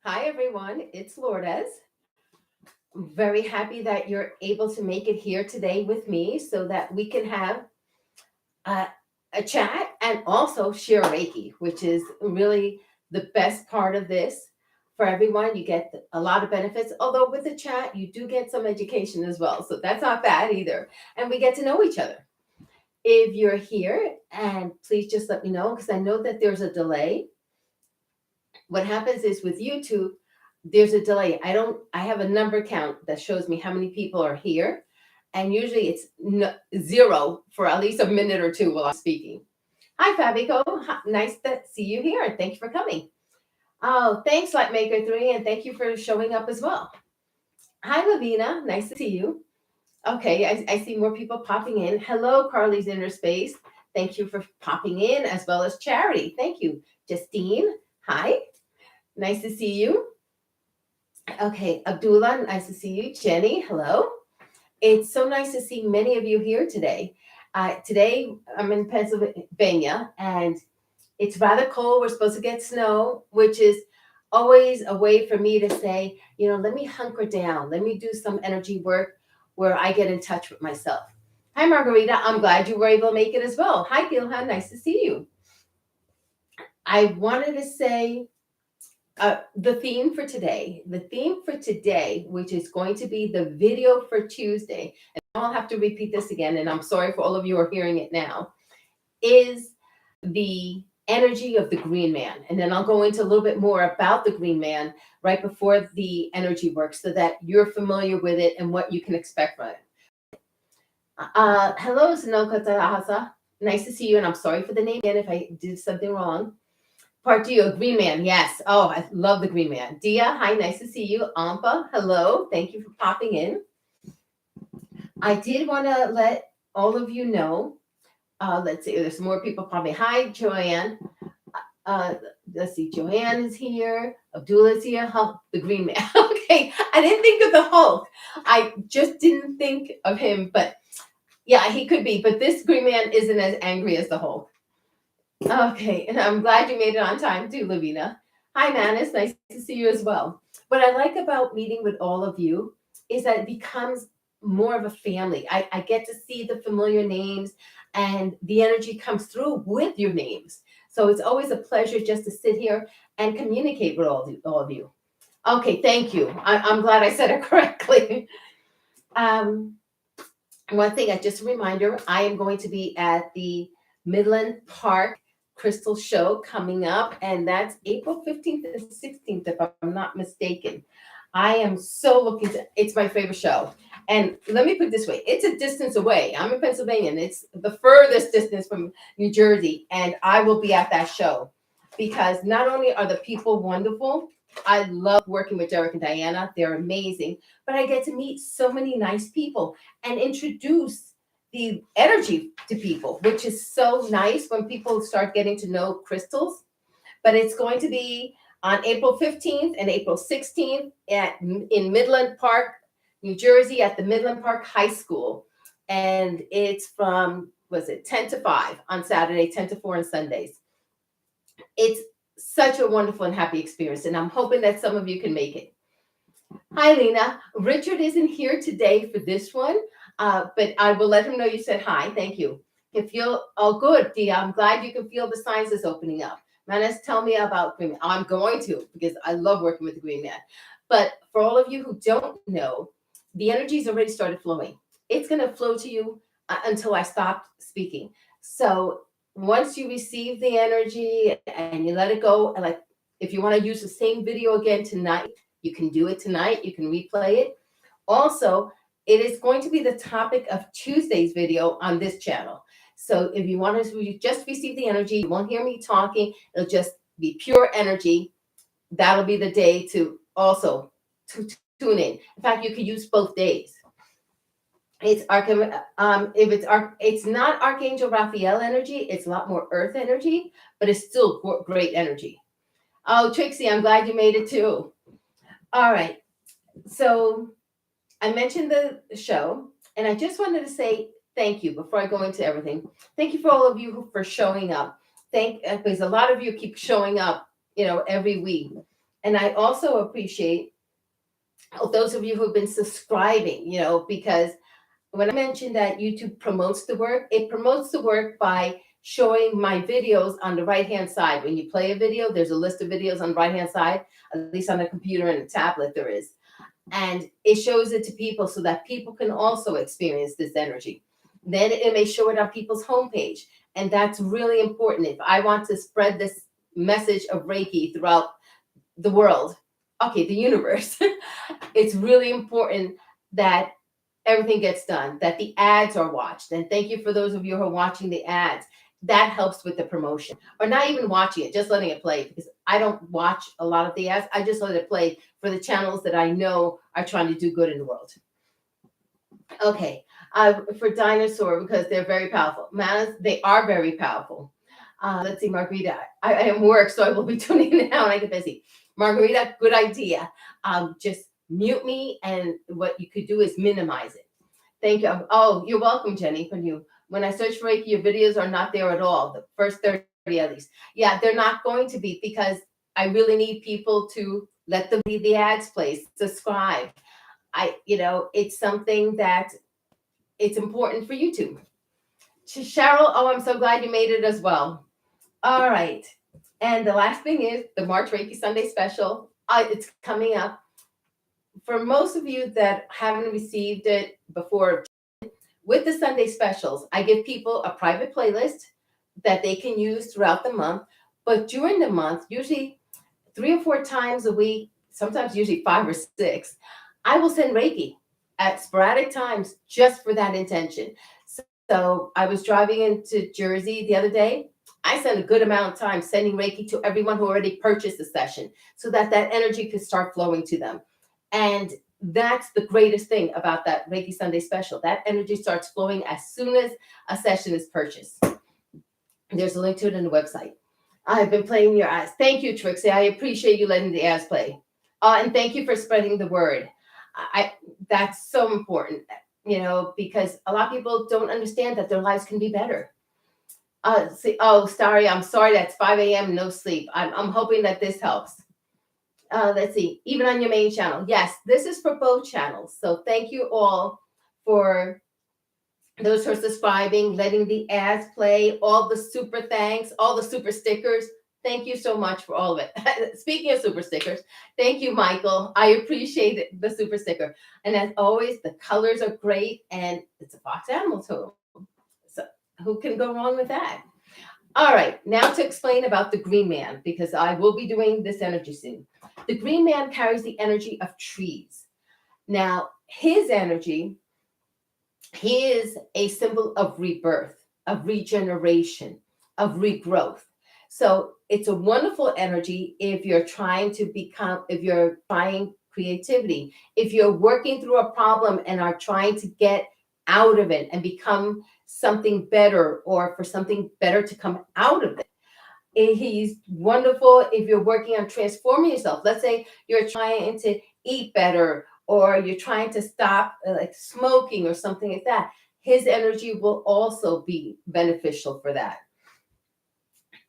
Hi, everyone. It's Lourdes. I'm very happy that you're able to make it here today with me so that we can have uh, a chat and also share Reiki, which is really the best part of this for everyone. You get a lot of benefits, although with the chat, you do get some education as well. So that's not bad either. And we get to know each other. If you're here, and please just let me know because I know that there's a delay. What happens is with YouTube, there's a delay. I have a number count that shows me how many people are here. And usually it's zero for at least a minute or two while I'm speaking. Hi, Fabico. Nice to see you here. Thank you for coming. Oh, thanks, Lightmaker3, and thank you for showing up as well. Hi, Lavina. Nice to see you. Okay, I see more people popping in. Hello, Carly's Inner Space. Thank you for popping in, as well as Charity. Thank you. Justine, hi. Nice to see you. Okay, Abdullah, nice to see you. Jenny, hello. It's so nice to see many of you here today. Today, I'm in Pennsylvania, and it's rather cold. We're supposed to get snow, which is always a way for me to say, let me hunker down. Let me do some energy work where I get in touch with myself. Hi, Margarita. I'm glad you were able to make it as well. Hi, Gilhan. Nice to see you. I wanted to say the theme for today, which is going to be the video for Tuesday, and I'll have to repeat this again, and I'm sorry for all of you who are hearing it now, is the energy of the green man. And then I'll go into a little bit more about the green man right before the energy work so that you're familiar with it and what you can expect from it. Hello, Sanoka Tahasa. Nice to see you, and I'm sorry for the name again if I did something wrong. Part two, Green Man. Yes. Oh, I love the Green Man. Dia, hi, nice to see you. Ampa, hello. Thank you for popping in. I did want to let all of you know. Let's see, there's more people popping. Hi, Joanne. Let's see, Joanne is here. Abdullah's here. Hulk, the Green Man. Okay, I didn't think of the Hulk. I just didn't think of him, but yeah, he could be. But this Green Man isn't as angry as the Hulk. Okay, and I'm glad you made it on time too, Lavina. Hi, Manis. Nice to see you as well. What I like about meeting with all of you is that it becomes more of a family. I get to see the familiar names, and the energy comes through with your names. So it's always a pleasure just to sit here and communicate with all of you. Okay, thank you. I'm glad I said it correctly. One thing, just a reminder, I am going to be at the Midland Park Crystal Show coming up, and that's April 15th and 16th, if I'm not mistaken. I am so looking to, it's my favorite show. And let me put it this way, it's a distance away. I'm in Pennsylvania, and it's the furthest distance from New Jersey, and I will be at that show because not only are the people wonderful, I love working with Derek and Diana. They're amazing, but I get to meet so many nice people and introduce the energy to people, which is so nice when people start getting to know crystals. But it's going to be on April 15th and April 16th in Midland Park, New Jersey, at the Midland Park High School. And it's from, 10 to 5 on Saturday, 10 to 4 on Sundays. It's such a wonderful and happy experience, and I'm hoping that some of you can make it. Hi, Lena. Richard isn't here today for this one, but I will let him know you said hi. Thank you. You feel good, Dia. I'm glad you can feel the signs is opening up. Manas, tell me about Green Man. I'm going to, because I love working with the Green Man. But for all of you who don't know, the energy's already started flowing. It's going to flow to you until I stop speaking. So once you receive the energy and you let it go, like if you want to use the same video again tonight, you can do it tonight. You can replay it. Also, it is going to be the topic of Tuesday's video on this channel. So if you want to just receive the energy, you won't hear me talking. It'll just be pure energy. That'll be the day to also to tune in. In fact, you could use both days. It's it's not Archangel Raphael energy. It's a lot more Earth energy, but it's still great energy. Oh, Trixie, I'm glad you made it too. All right. So I mentioned the show, and I just wanted to say thank you before I go into everything. Thank you for all of you for showing up. Because a lot of you keep showing up, every week. And I also appreciate those of you who've been subscribing, because when I mentioned that YouTube promotes the work, it promotes the work by showing my videos on the right hand side. When you play a video, there's a list of videos on the right hand side, at least on a computer and a tablet there is. And it shows it to people so that people can also experience this energy. Then it may show it on people's homepage. And that's really important. If I want to spread this message of Reiki throughout the world, okay, the universe, it's really important that everything gets done, that the ads are watched. And thank you for those of you who are watching the ads. That helps with the promotion, or not even watching it, just letting it play, because I don't watch a lot of the ads. I just let it play for the channels that I know are trying to do good in the world. Okay, for dinosaur, because they're very powerful. Manas, they are very powerful. Let's see, Margarita. I am work, so I will be tuning in now when I get busy. Margarita, good idea. Just mute me, and what you could do is minimize it. Thank you. Oh, you're welcome, Jenny. When I search for Reiki, your videos are not there at all. The first 30 at least. Yeah, they're not going to be, because I really need people to let the ads play, subscribe. It's something that it's important for YouTube. Cheryl, oh, I'm so glad you made it as well. All right. And the last thing is the March Reiki Sunday special. It's coming up. For most of you that haven't received it before, with the Sunday specials, I give people a private playlist that they can use throughout the month. But during the month, usually 3 or 4 times a week, sometimes usually 5 or 6, I will send Reiki at sporadic times just for that intention. So I was driving into Jersey the other day. I spent a good amount of time sending Reiki to everyone who already purchased the session so that energy could start flowing to them. And that's the greatest thing about that Reiki Sunday special. That energy starts flowing as soon as a session is purchased. There's a link to it in the website. I've been playing your ads. Thank you, Trixie. I appreciate you letting the ads play. And thank you for spreading the word. That's so important, because a lot of people don't understand that their lives can be better. Starry, I'm sorry, that's 5 a.m., no sleep. I'm hoping that this helps. Let's see, even on your main channel. Yes, this is for both channels. So thank you all for those who are subscribing, letting the ads play, all the super thanks, all the super stickers. Thank you so much for all of it. Speaking of super stickers, thank you, Michael. I appreciate the super sticker. And as always, the colors are great, and it's a fox animal totem. So who can go wrong with that? All right, now to explain about the green man, because I will be doing this energy soon. The green man carries the energy of trees. Now, his energy, he is a symbol of rebirth, of regeneration, of regrowth. So it's a wonderful energy if you're trying creativity, if you're working through a problem and are trying to get out of it and become something better, or for something better to come out of it. He's wonderful if you're working on transforming yourself. Let's say you're trying to eat better, or you're trying to stop like smoking or something like that. His energy will also be beneficial for that.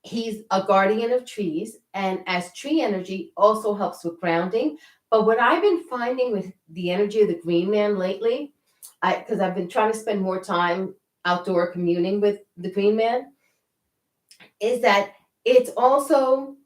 He's a guardian of trees, and as tree energy also helps with grounding. But what I've been finding with the energy of the green man lately, because I've been trying to spend more time outdoor communing with the green man, is that it's also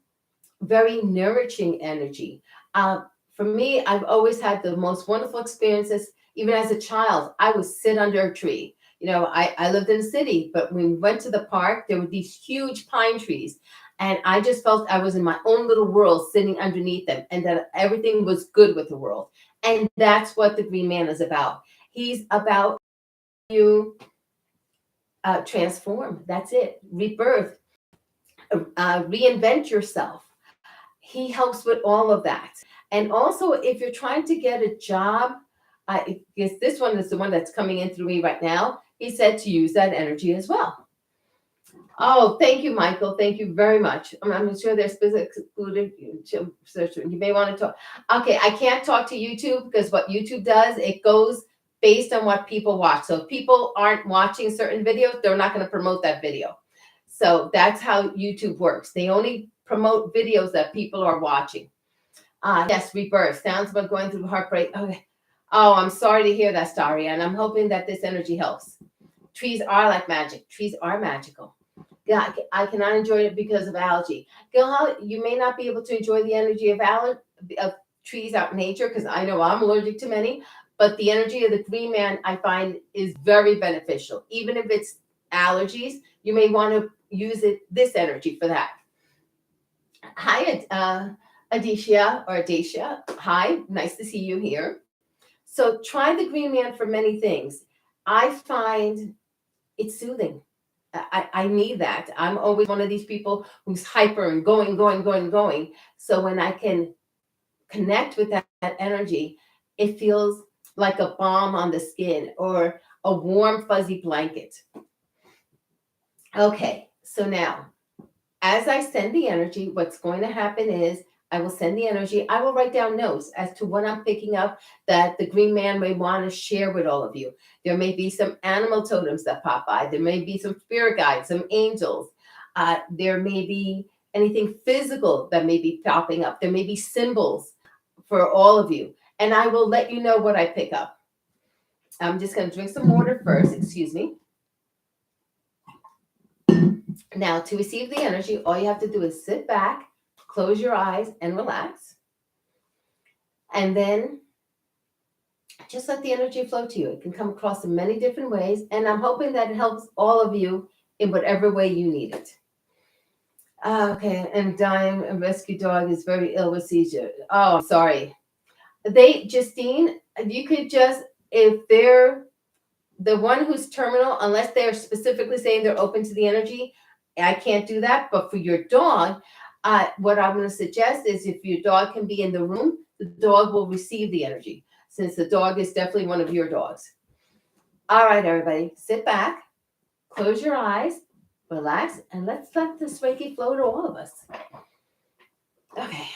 very nourishing energy. For me, I've always had the most wonderful experiences. Even as a child, I would sit under a tree. I lived in the city, but when we went to the park, there were these huge pine trees. And I just felt I was in my own little world sitting underneath them, and that everything was good with the world. And that's what the green man is about. He's about you transform. That's it. Rebirth. Reinvent yourself. He helps with all of that. And also, if you're trying to get a job, I guess this one is the one that's coming in through me right now. He said to use that energy as well. Oh, thank you, Michael. Thank you very much. I'm sure there's specific excluded. You may want to talk. Okay, I can't talk to YouTube, because what YouTube does, it goes based on what people watch. So if people aren't watching certain videos, they're not going to promote that video. So that's how YouTube works. They only promote videos that people are watching. Yes, rebirth. Sounds about going through heartbreak. Okay. Oh, I'm sorry to hear that, Starry, and I'm hoping that this energy helps. Trees are like magic. Trees are magical. Yeah, I cannot enjoy it because of algae. Gil, you may not be able to enjoy the energy of trees out in nature, because I know I'm allergic to many, but the energy of the green man I find is very beneficial. Even if it's allergies, you may want to use this energy for that. Hi, Adisha or Adisha. Hi, nice to see you here. So try the green man for many things. I find it's soothing. I need that. I'm always one of these people who's hyper and going. So when I can connect with that energy, it feels like a balm on the skin or a warm, fuzzy blanket. Okay, so now as I send the energy, what's going to happen is I will send the energy. I will write down notes as to what I'm picking up that the green man may want to share with all of you. There may be some animal totems that pop by. There may be some spirit guides, some angels. There may be anything physical that may be popping up. There may be symbols for all of you. And I will let you know what I pick up. I'm just going to drink some water first. Excuse me. Now, to receive the energy, all you have to do is sit back, close your eyes, and relax. And then just let the energy flow to you. It can come across in many different ways. And I'm hoping that it helps all of you in whatever way you need it. Okay, and dying a rescue dog is very ill with seizure. Oh, I'm sorry. Justine, you could just, if they're the one who's terminal, unless they're specifically saying they're open to the energy, I can't do that. But for your dog, what I'm going to suggest is if your dog can be in the room, the dog will receive the energy, since the dog is definitely one of your dogs. All right, everybody, sit back, close your eyes, relax, and let's let this Reiki flow to all of us. Okay.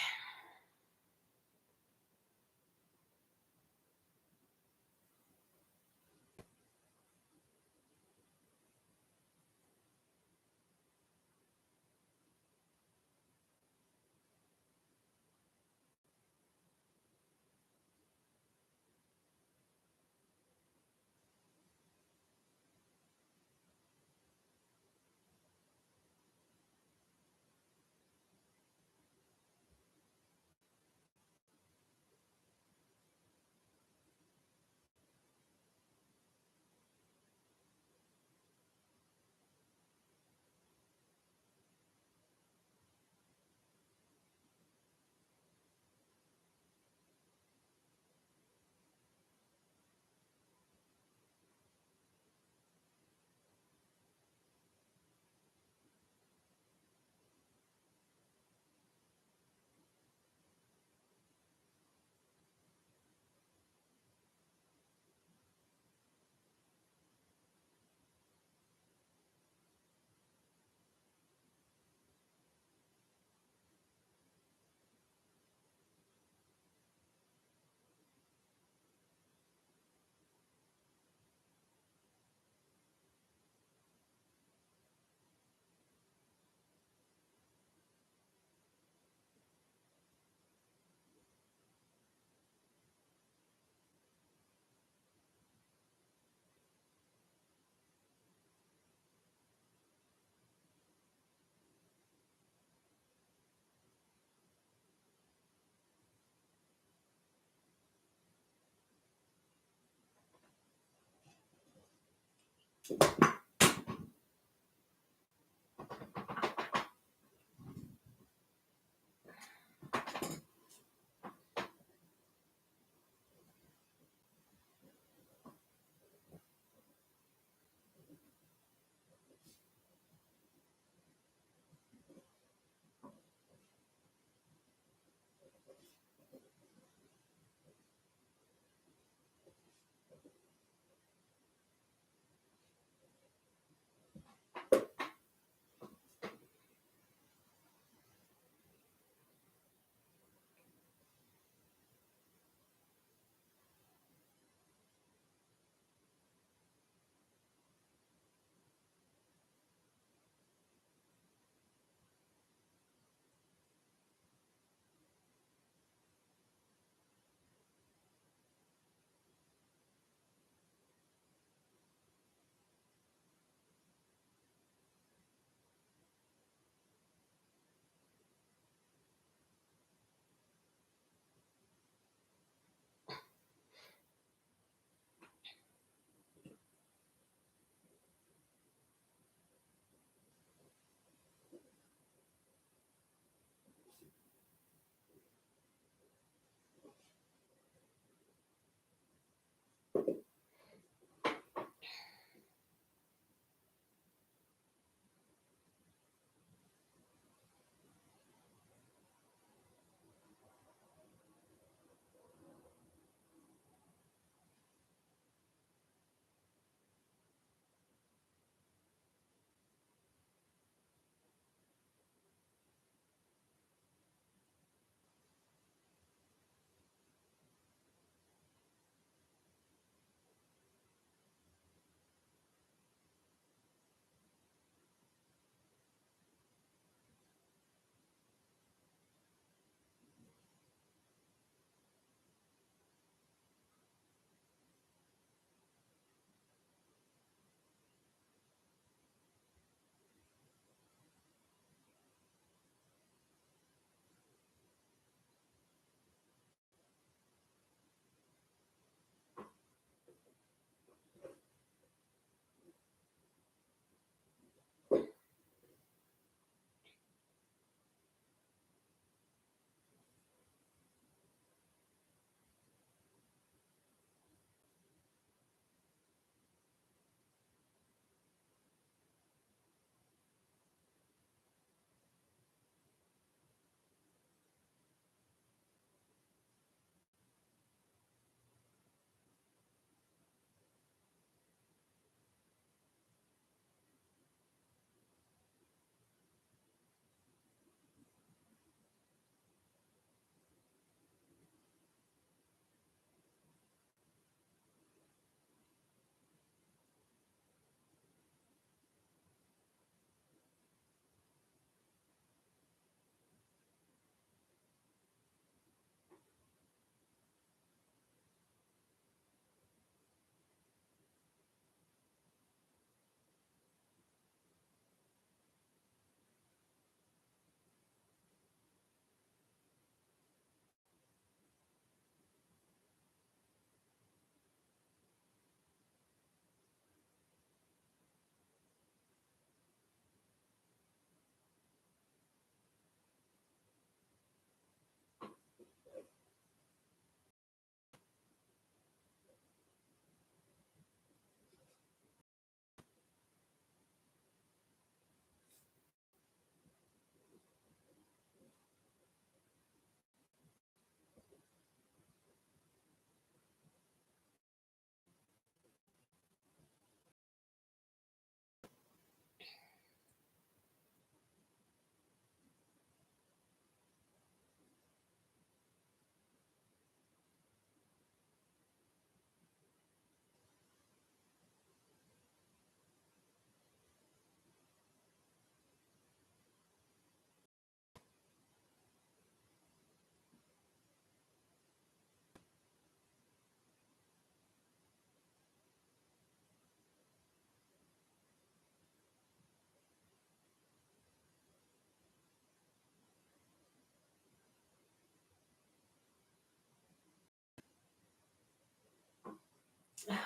Okay.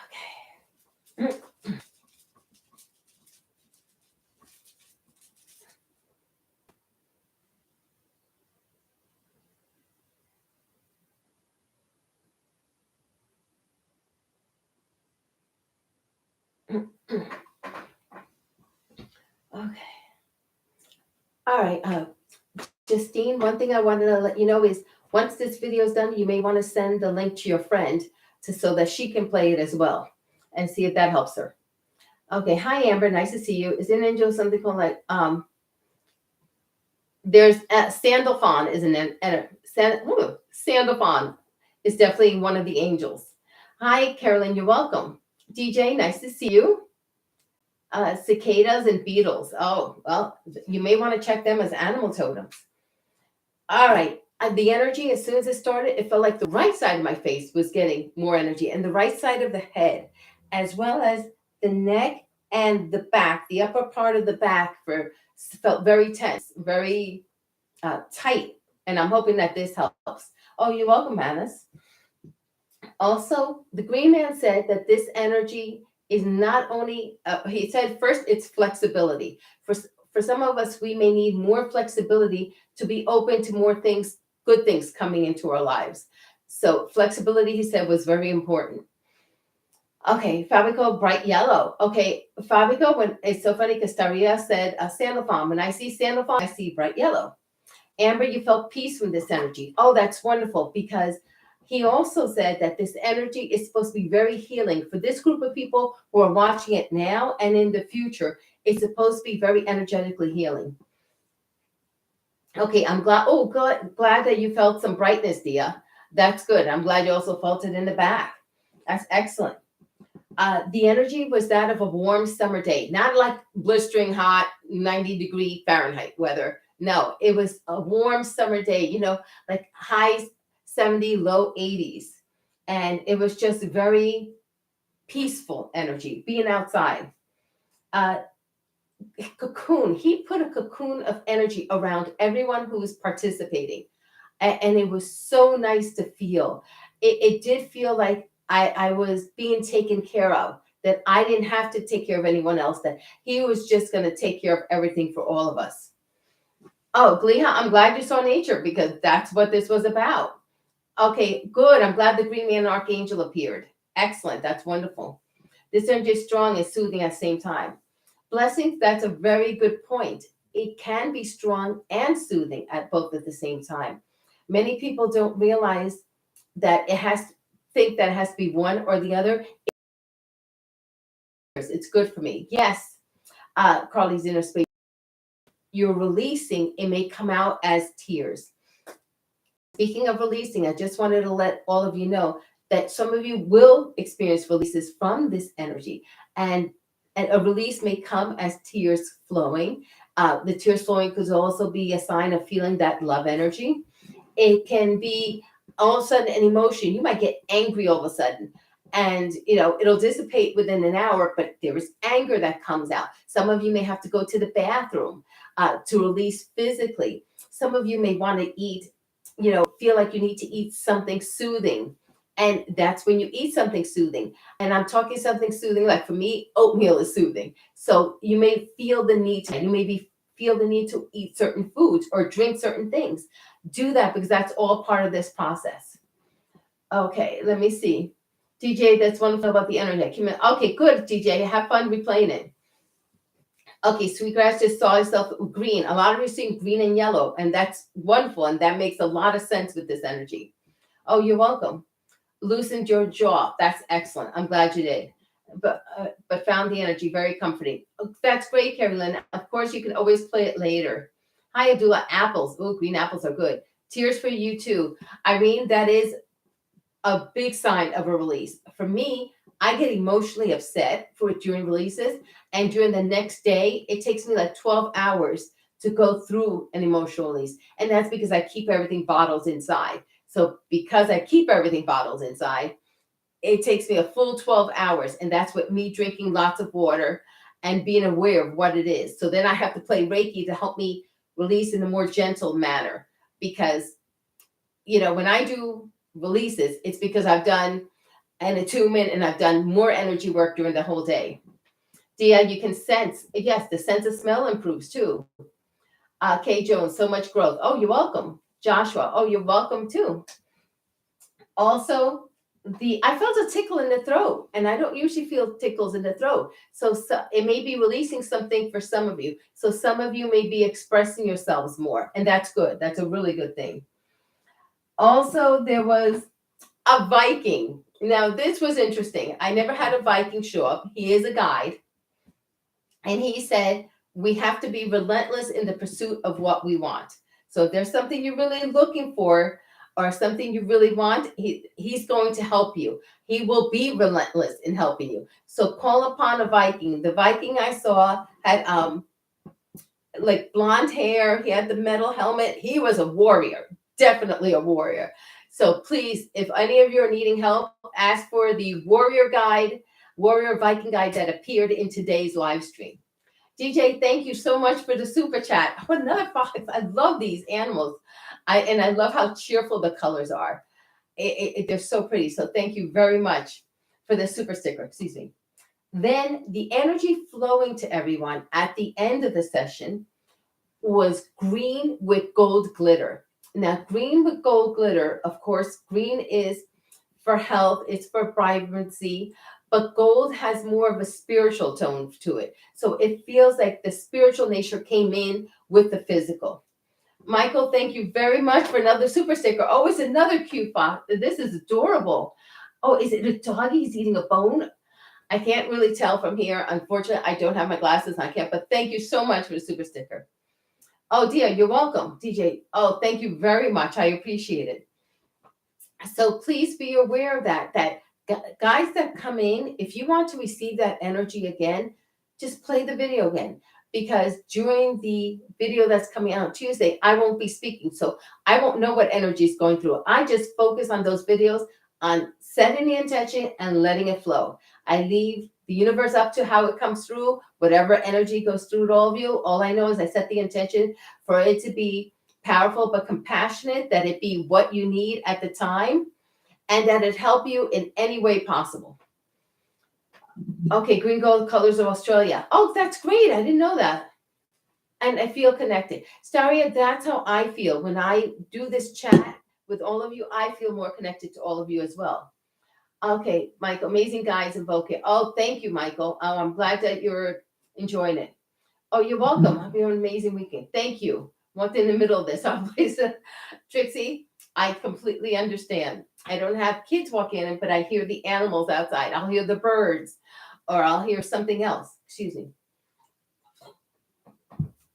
Okay. All right. Justine, one thing I wanted to let you know is once this video is done, you may want to send the link to your friend so that she can play it as well and see if that helps her. Okay. Hi, Amber. Nice to see you. Is an angel something called like there's Sandalphon is Sandalphon is definitely one of the angels. Hi, Carolyn. You're welcome. DJ, nice to see you. Cicadas and beetles. Oh, well, you may want to check them as animal totems. All right. The energy, as soon as it started, it felt like the right side of my face was getting more energy, and the right side of the head, as well as the neck and the back, the upper part of the back felt very tense, very tight. And I'm hoping that this helps. Oh, you're welcome, Manus. Also, the green man said that this energy is not only, he said first, it's flexibility. For some of us, we may need more flexibility to be open to more things, good things coming into our lives. So flexibility, he said, was very important. Okay, Fabico, bright yellow. Okay, Fabico, when it's so funny because Taria said sandalphon. When I see sandalphon, I see bright yellow. Amber, you felt peace from this energy. Oh, that's wonderful, because he also said that this energy is supposed to be very healing for this group of people who are watching it now and in the future. It's supposed to be very energetically healing. Okay, I'm glad. Oh, good. Glad that you felt some brightness, Dia. That's good. I'm glad you also felt it in the back. That's excellent. The energy was that of a warm summer day, not like blistering hot 90-degree Fahrenheit weather. No, it was a warm summer day, like high 70, low 80s. And it was just very peaceful energy, being outside. Cocoon, he put a cocoon of energy around everyone who was participating. And it was so nice to feel. It did feel like I was being taken care of, that I didn't have to take care of anyone else, that he was just going to take care of everything for all of us. Oh, Gliha, I'm glad you saw nature, because that's what this was about. Okay, good. I'm glad the Green Man Archangel appeared. Excellent. That's wonderful. This energy is strong and soothing at the same time. Blessings, that's a very good point. It can be strong and soothing at both at the same time. Many people don't realize that think that it has to be one or the other. It's good for me. Yes, Carly's inner space. You're releasing, it may come out as tears. Speaking of releasing, I just wanted to let all of you know that some of you will experience releases from this energy, and a release may come as tears flowing. The tears flowing could also be a sign of feeling that love energy. It can be all of a sudden an emotion. You might get angry all of a sudden, and it'll dissipate within an hour, but there is anger that comes out. Some of you may have to go to the bathroom to release physically. Some of you may want to eat, feel like you need to eat something soothing. And that's when you eat something soothing. And I'm talking something soothing, like for me, oatmeal is soothing. So you may feel the need feel the need to eat certain foods or drink certain things. Do that, because that's all part of this process. Okay, let me see. DJ, that's wonderful about the internet. Okay, good, DJ. Have fun replaying it. Okay, Sweetgrass just saw herself green. A lot of you seeing green and yellow, and that's wonderful, and that makes a lot of sense with this energy. Oh, you're welcome. Loosened your jaw. That's excellent. I'm glad you did. But found the energy very comforting. That's great, Carolyn. Of course, you can always play it later. Hi, Abdullah. Apples. Oh, green apples are good. Tears for you too. Irene, that is a big sign of a release. For me, I get emotionally upset during releases, and during the next day, it takes me like 12 hours to go through an emotional release. And that's because I keep everything bottled inside. So because I keep everything bottled inside, it takes me a full 12 hours. And that's with me drinking lots of water and being aware of what it is. So then I have to play Reiki to help me release in a more gentle manner. Because, when I do releases, it's because I've done and attunement, and I've done more energy work during the whole day. Dia, you can sense, yes, the sense of smell improves too. Kay Jones, so much growth. Oh, you're welcome. Joshua, oh, you're welcome too. Also, I felt a tickle in the throat, and I don't usually feel tickles in the throat. So it may be releasing something for some of you. So some of you may be expressing yourselves more, and that's good. That's a really good thing. Also, there was a Viking. Now, this was interesting. I never had a Viking show up. He is a guide. And he said, we have to be relentless in the pursuit of what we want. So if there's something you're really looking for or something you really want, he's going to help you. He will be relentless in helping you. So call upon a Viking. The Viking I saw had like blonde hair. He had the metal helmet. He was a warrior, definitely a warrior. So please, if any of you are needing help, ask for the warrior Viking guide that appeared in today's live stream. DJ, thank you so much for the super chat. Oh, another 5. I love these animals. I love how cheerful the colors are. They're so pretty. So thank you very much for the super sticker. Excuse me. Then the energy flowing to everyone at the end of the session was green with gold glitter. Now, green with gold glitter, of course, green is for health, it's for vibrancy, but gold has more of a spiritual tone to it. So it feels like the spiritual nature came in with the physical. Michael, thank you very much for another super sticker. Oh, it's another cute box. This is adorable. Oh, is it a doggy? He's eating a bone? I can't really tell from here. Unfortunately, I don't have my glasses. I can't, but thank you so much for the super sticker. Oh, dear, you're welcome, DJ. Oh, thank you very much. I appreciate it. So please be aware of that guys that come in, if you want to receive that energy again, just play the video again. Because during the video that's coming out on Tuesday, I won't be speaking. So I won't know what energy is going through. I just focus on those videos, on setting the intention and letting it flow. I leave the universe up to how it comes through, whatever energy goes through to all of you. All I know is I set the intention for it to be powerful but compassionate, that it be what you need at the time, and that it help you in any way possible. Okay, green gold colors of Australia. Oh, that's great. I didn't know that. And I feel connected. Staria, that's how I feel. When I do this chat with all of you, I feel more connected to all of you as well. Okay, Michael, amazing guys invoke it. Oh, thank you, Michael. Oh, I'm glad that you're enjoying it. Oh, you're welcome. Have an amazing weekend. Thank you. What's in the middle of this? Trixie, I completely understand. I don't have kids walking in, but I hear the animals outside. I'll hear the birds, or I'll hear something else. Excuse me.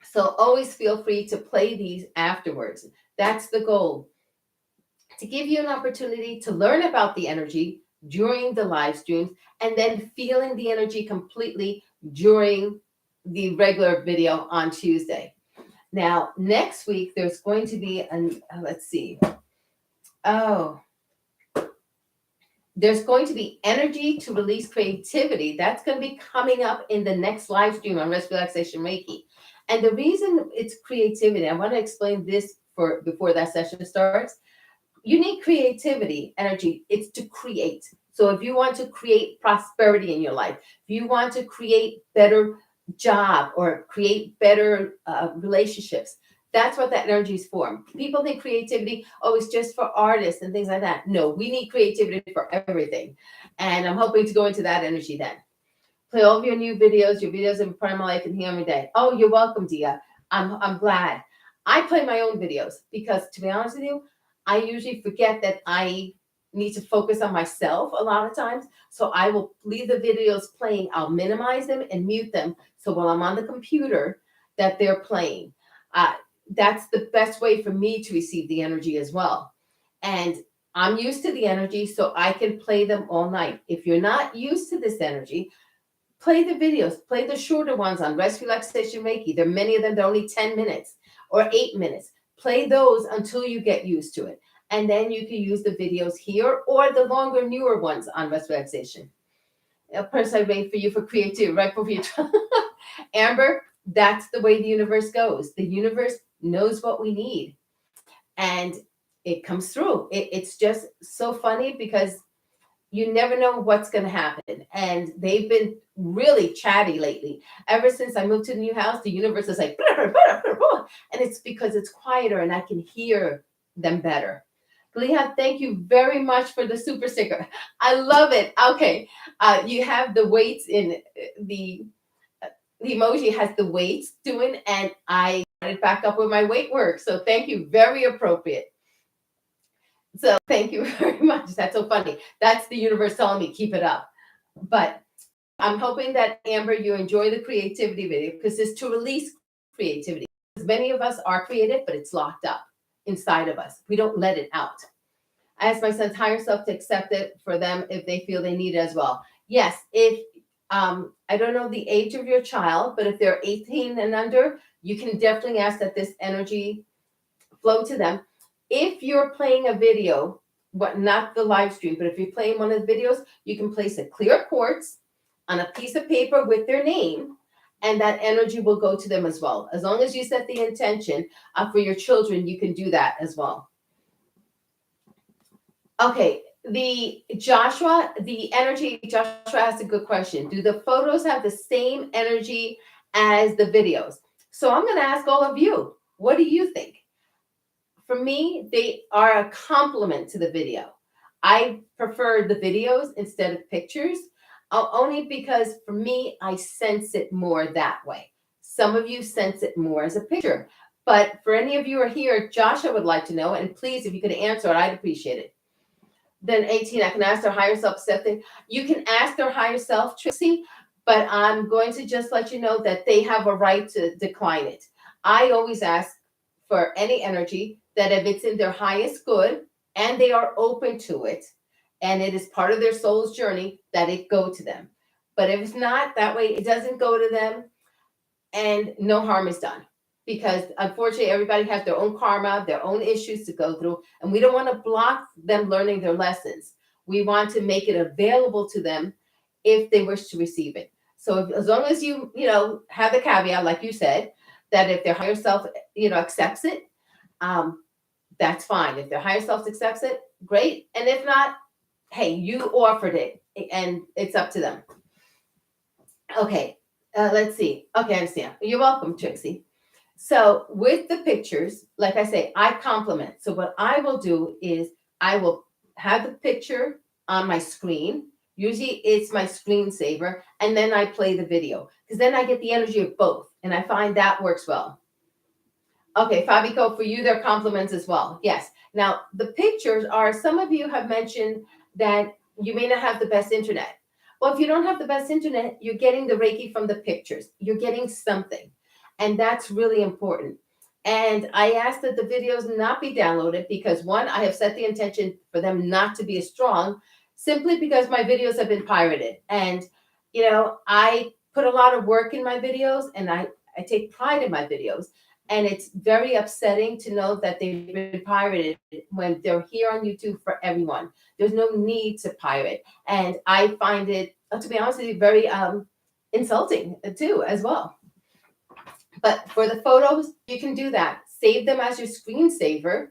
So always feel free to play these afterwards. That's the goal. To give you an opportunity to learn about the energy during the live streams, and then feeling the energy completely during the regular video on Tuesday. Now, next week, there's going to be, let's see. Oh, there's going to be energy to release creativity. That's going to be coming up in the next live stream on Rest, Relaxation, Reiki. And the reason it's creativity, I want to explain this before that session starts. You need creativity, energy. It's to create. So if you want to create prosperity in your life, if you want to create better job or create better relationships, that's what that energy is for. People think creativity, is just for artists and things like that. No, we need creativity for everything. And I'm hoping to go into that energy then. Play all of your new videos. Your videos are part of my life and heal every day. Oh, you're welcome, Dia. I'm glad. I play my own videos because, to be honest with you, I usually forget that I need to focus on myself a lot of times. So I will leave the videos playing. I'll minimize them and mute them. So while I'm on the computer, that they're playing. That's the best way for me to receive the energy as well. And I'm used to the energy, so I can play them all night. If you're not used to this energy, play the videos, play the shorter ones on Rest, Relaxation, Reiki. There are many of them, they're only 10 minutes or 8 minutes. Play those until you get used to it. And then you can use the videos here or the longer, newer ones on Rest, Relaxation. First, I wait for you for creativity, right before you try. Amber, that's the way the universe goes. The universe knows what we need. And it comes through. It's just so funny because you never know what's going to happen. And they've been really chatty lately. Ever since I moved to the new house, the universe is like, and it's because it's quieter and I can hear them better. Leah, thank you very much for the super sticker. I love it. Okay. You have the weights in the emoji has the weights doing, and I got it back up with my weight work. So thank you. Very appropriate. So thank you very much. That's so funny. That's the universe telling me, keep it up. But I'm hoping that, Amber, you enjoy the creativity video, because it's to release creativity. Because many of us are creative, but it's locked up inside of us. We don't let it out. I ask my son's higher self to accept it for them if they feel they need it as well. Yes, if I don't know the age of your child, but if they're 18 and under, you can definitely ask that this energy flow to them. If you're playing a video, not the live stream, but if you're playing one of the videos, you can place a clear quartz on a piece of paper with their name, and that energy will go to them as well. As long as you set the intention for your children, you can do that as well. Okay, the energy, Joshua asked a good question. Do the photos have the same energy as the videos? So I'm going to ask all of you, what do you think? For me, they are a complement to the video. I prefer the videos instead of pictures, only because for me, I sense it more that way. Some of you sense it more as a picture. But for any of you who are here, Joshua would like to know, and please, if you could answer it, I'd appreciate it. Then 18, I can ask their higher self something. You can ask their higher self, Trixie, but I'm going to just let you know that they have a right to decline it. I always ask for any energy that if it's in their highest good and they are open to it and it is part of their soul's journey, that it go to them. But if it's not, that way it doesn't go to them and no harm is done. Because unfortunately, everybody has their own karma, their own issues to go through, and we don't want to block them learning their lessons. We want to make it available to them if they wish to receive it. So as long as you have the caveat, like you said, that if their higher self, accepts it, that's fine. If their higher self accepts it, great. And if not, hey, you offered it, and it's up to them. Okay, let's see. Okay, I understand. You're welcome, Trixie. So with the pictures, like I say, I complement. So what I will do is I will have the picture on my screen. Usually it's my screensaver, and then I play the video, because then I get the energy of both, and I find that works well. Okay, Fabico, for you, they're compliments as well. Yes. Now, the pictures are, some of you have mentioned that you may not have the best internet. Well, if you don't have the best internet, you're getting the Reiki from the pictures. You're getting something. And that's really important. And I ask that the videos not be downloaded because, one, I have set the intention for them not to be as strong, simply because my videos have been pirated. And, I put a lot of work in my videos, and I take pride in my videos. And it's very upsetting to know that they've been pirated when they're here on YouTube for everyone. There's no need to pirate. And I find it, to be honest with you, very insulting too, as well. But for the photos, you can do that. Save them as your screensaver,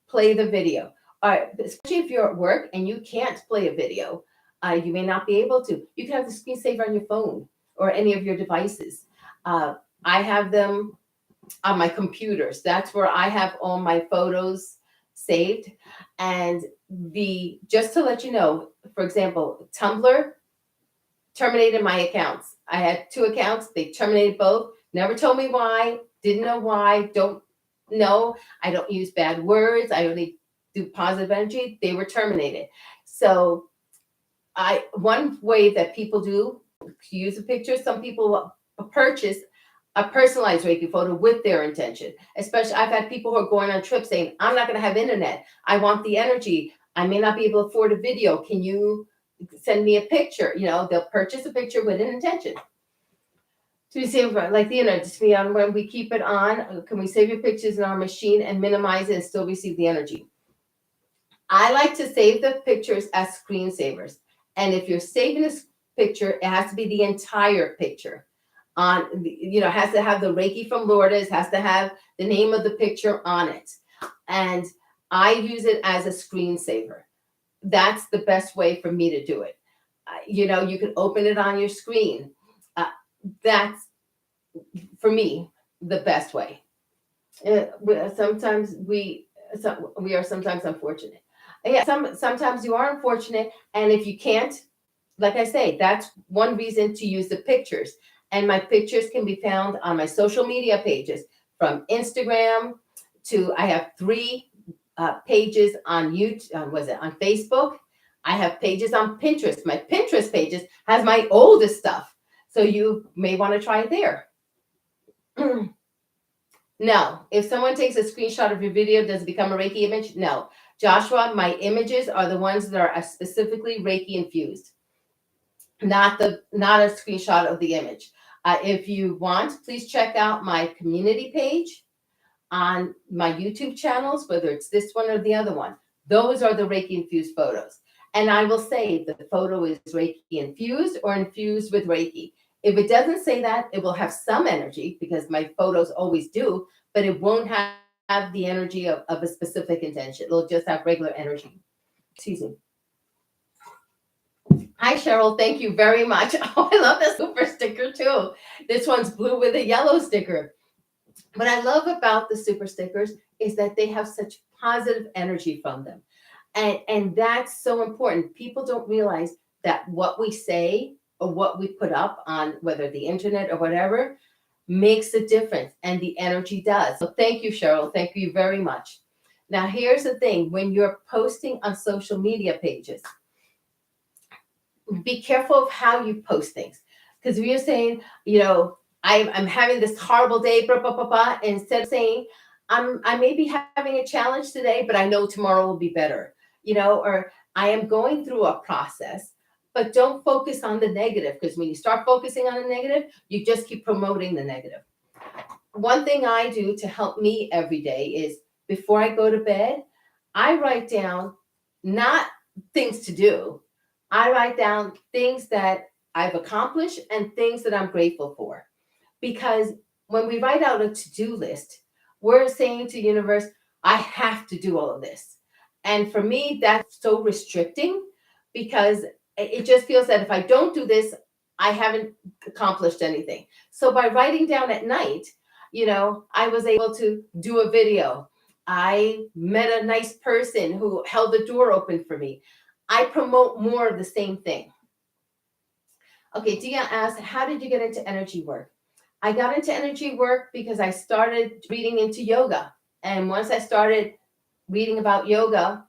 play the video. All right, especially if you're at work and you can't play a video, you may not be able to. You can have the screensaver on your phone or any of your devices. I have them on my computers. That's where I have all my photos saved. And just to let you know, for example, Tumblr terminated my accounts. I had 2 accounts. They terminated both. Never told me why. Didn't know why. Don't know. I don't use bad words. I only do positive energy. They were terminated. So one way that people do to use a picture, some people purchase a personalized Reiki photo with their intention. Especially, I've had people who are going on trips saying, I'm not going to have internet. I want the energy. I may not be able to afford a video. Can you send me a picture? They'll purchase a picture with an intention. To be saved, like the internet, just be on when we keep it on. Can we save your pictures in our machine and minimize it and still receive the energy? I like to save the pictures as screensavers. And if you're saving this picture, it has to be the entire picture. Has to have the Reiki from Lourdes, has to have the name of the picture on it. And I use it as a screensaver. That's the best way for me to do it. You can open it on your screen. Uh, that's for me the best way. Sometimes we are sometimes unfortunate. Yeah, sometimes you are unfortunate, and if you can't, like I say, that's one reason to use the pictures. And my pictures can be found on my social media pages, from Instagram to I have three pages on YouTube. Was it on Facebook? I have pages on Pinterest. My Pinterest pages has my oldest stuff, so you may want to try it there. No, if someone takes a screenshot of your video, does it become a Reiki image? No. Joshua, my images are the ones that are specifically Reiki infused, not a screenshot of the image. If you want, please check out my community page on my YouTube channels, whether it's this one or the other one. Those are the Reiki infused photos. And I will say if the photo is Reiki infused or infused with Reiki. If it doesn't say that, it will have some energy, because my photos always do, but it won't have the energy of a specific intention. It'll just have regular energy. Excuse me. Hi, Cheryl. Thank you very much. Oh, I love the super sticker too. This one's blue with a yellow sticker. What I love about the super stickers is that they have such positive energy from them. And that's so important. People don't realize that what we say or what we put up on whether the internet or whatever makes a difference, and the energy does. So thank you, Cheryl. Thank you very much. Now, here's the thing. When you're posting on social media pages, be careful of how you post things. Because if you're saying, I'm having this horrible day, blah, blah, blah, blah, instead of saying, I may be having a challenge today, but I know tomorrow will be better, or I am going through a process, but don't focus on the negative, because when you start focusing on the negative, you just keep promoting the negative. One thing I do to help me every day is before I go to bed, I write down not things to do. I write down things that I've accomplished and things that I'm grateful for. Because when we write out a to-do list, we're saying to the universe, I have to do all of this. And for me, that's so restricting, because it just feels that if I don't do this, I haven't accomplished anything. So by writing down at night, I was able to do a video. I met a nice person who held the door open for me. I promote more of the same thing. Okay, Dia asked, how did you get into energy work? I got into energy work because I started reading into yoga. And once I started reading about yoga,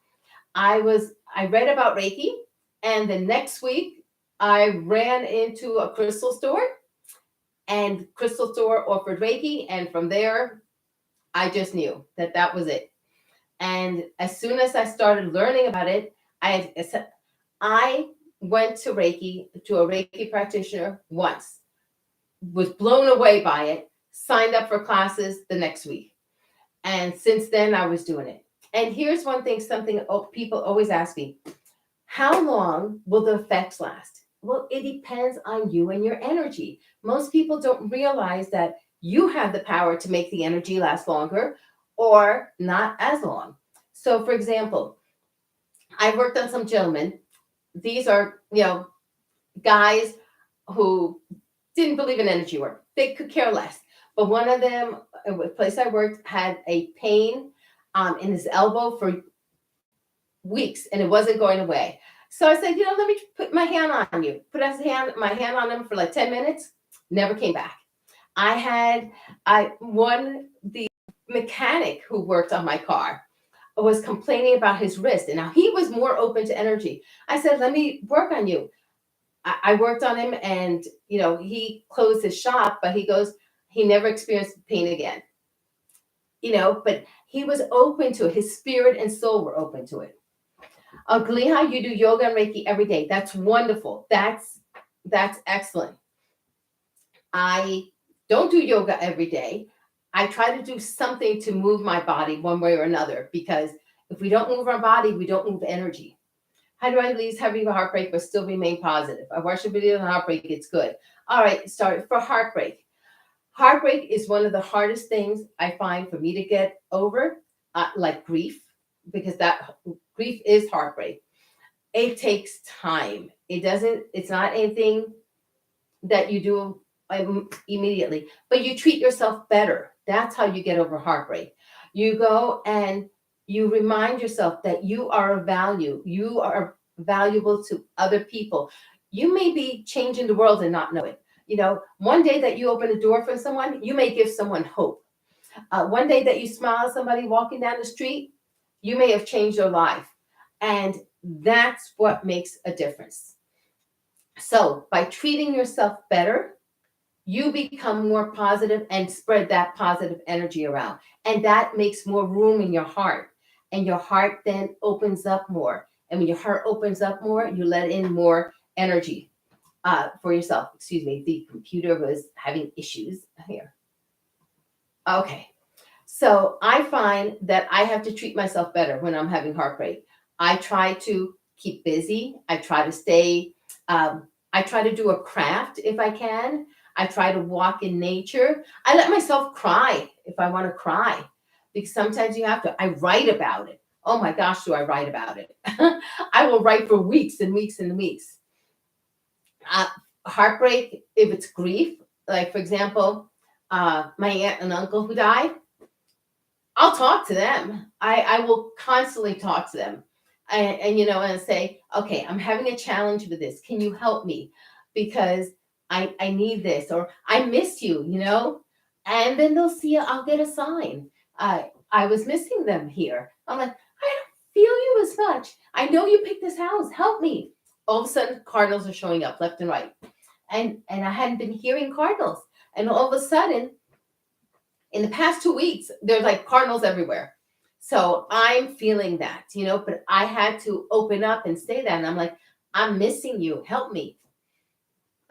I read about Reiki. And the next week, I ran into a crystal store, and crystal store offered Reiki. And from there, I just knew that was it. And as soon as I started learning about it, I went to a Reiki practitioner once, was blown away by it, signed up for classes the next week. And since then, I was doing it. And here's one thing, something people always ask me, how long will the effects last? Well, it depends on you and your energy. Most people don't realize that you have the power to make the energy last longer or not as long. So, for example, I worked on some gentlemen. These are, guys who didn't believe in energy work. They could care less. But one of them, the place I worked, had a pain in his elbow for weeks, and it wasn't going away. So I said, let me put my hand on you. Put my hand on him for like 10 minutes. Never came back. The mechanic who worked on my car was complaining about his wrist, and now he was more open to energy. I said, let me work on you. I worked on him, and he closed his shop, but he goes, he never experienced pain again. But he was open to it. His spirit and soul were open to it. Gliha, you do yoga and Reiki every day. That's wonderful. That's excellent. I don't do yoga every day. I try to do something to move my body one way or another, because if we don't move our body, we don't move energy. How do I release heavy heartbreak but still remain positive? I watched a video on heartbreak. It's good. All right, start for heartbreak. Heartbreak is one of the hardest things I find for me to get over, like grief, because that grief is heartbreak. It takes time. It's not anything that you do immediately, but you treat yourself better. That's how you get over heartbreak. You go and you remind yourself that you are of value. You are valuable to other people. You may be changing the world and not know it. You know, one day that you open a door for someone, you may give someone hope. One day that you smile at somebody walking down the street, you may have changed their life. And that's what makes a difference. So by treating yourself better, you become more positive and spread that positive energy around. And that makes more room in your heart. And your heart then opens up more. And when your heart opens up more, you let in more energy for yourself. Excuse me, the computer was having issues here. Okay. So I find that I have to treat myself better when I'm having heartbreak. I try to keep busy. I try to stay, I try to do a craft if I can. I try to walk in nature. I let myself cry if I want to cry, because sometimes you have to. I write about it. Oh my gosh, do I write about it? I will write for weeks and weeks and weeks. Heartbreak, if it's grief, like for example, my aunt and uncle who died, I'll talk to them. I will constantly talk to them, and you know, and say, okay, I'm having a challenge with this. Can you help me? Because I need this, or I miss you, you know. And then they'll see I'll get a sign. I was missing them here. I'm like, I don't feel you as much. I know you picked this house. Help me. All of a sudden, cardinals are showing up left and right, and I hadn't been hearing cardinals, and all of a sudden in the past 2 weeks, there's like cardinals everywhere. So I'm feeling that, you know, but I had to open up and say that. And I'm like, I'm missing you. Help me.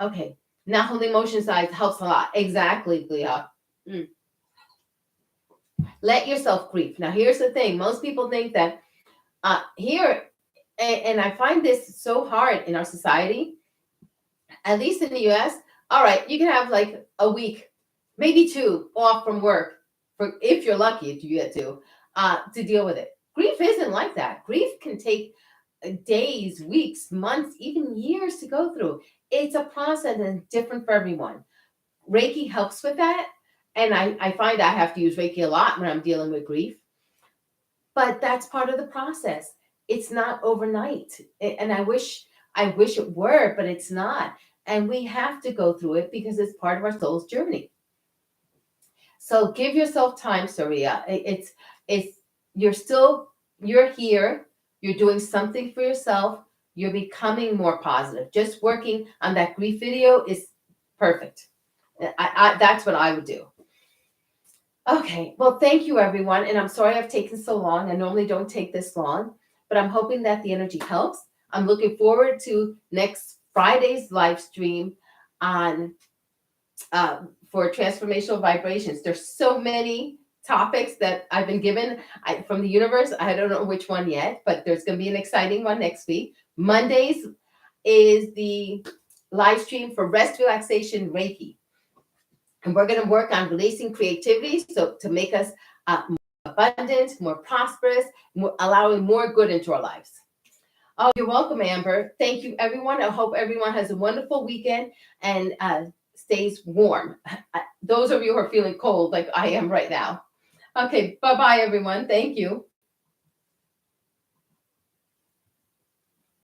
Okay. Now holding emotion side helps a lot. Exactly, Leah. Let yourself grieve. Now, here's the thing. Most people think that here, and I find this so hard in our society, at least in the US. All right, you can have like a week, maybe two off from work, for if you're lucky, if you get to deal with it. Grief isn't like that. Grief can take days, weeks, months, even years to go through. It's a process and different for everyone. Reiki helps with that. And I find I have to use Reiki a lot when I'm dealing with grief. But that's part of the process. It's not overnight. And I wish it were, but it's not. And we have to go through it because it's part of our soul's journey. So give yourself time, Saria. You're here, you're doing something for yourself, you're becoming more positive. Just working on that grief video is perfect. That's what I would do. Okay, well, thank you, everyone. And I'm sorry I've taken so long. I normally don't take this long, but I'm hoping that the energy helps. I'm looking forward to next Friday's live stream on for transformational vibrations. There's so many topics that I've been given from the universe. I don't know which one yet, but there's going to be an exciting one next week. Mondays is the live stream for rest, relaxation, Reiki. And we're going to work on releasing creativity so to make us more abundant, more prosperous, allowing more good into our lives. Oh, you're welcome, Amber. Thank you, everyone. I hope everyone has a wonderful weekend and stays warm. Those of you who are feeling cold like I am right now. Okay, bye-bye, everyone. Thank you.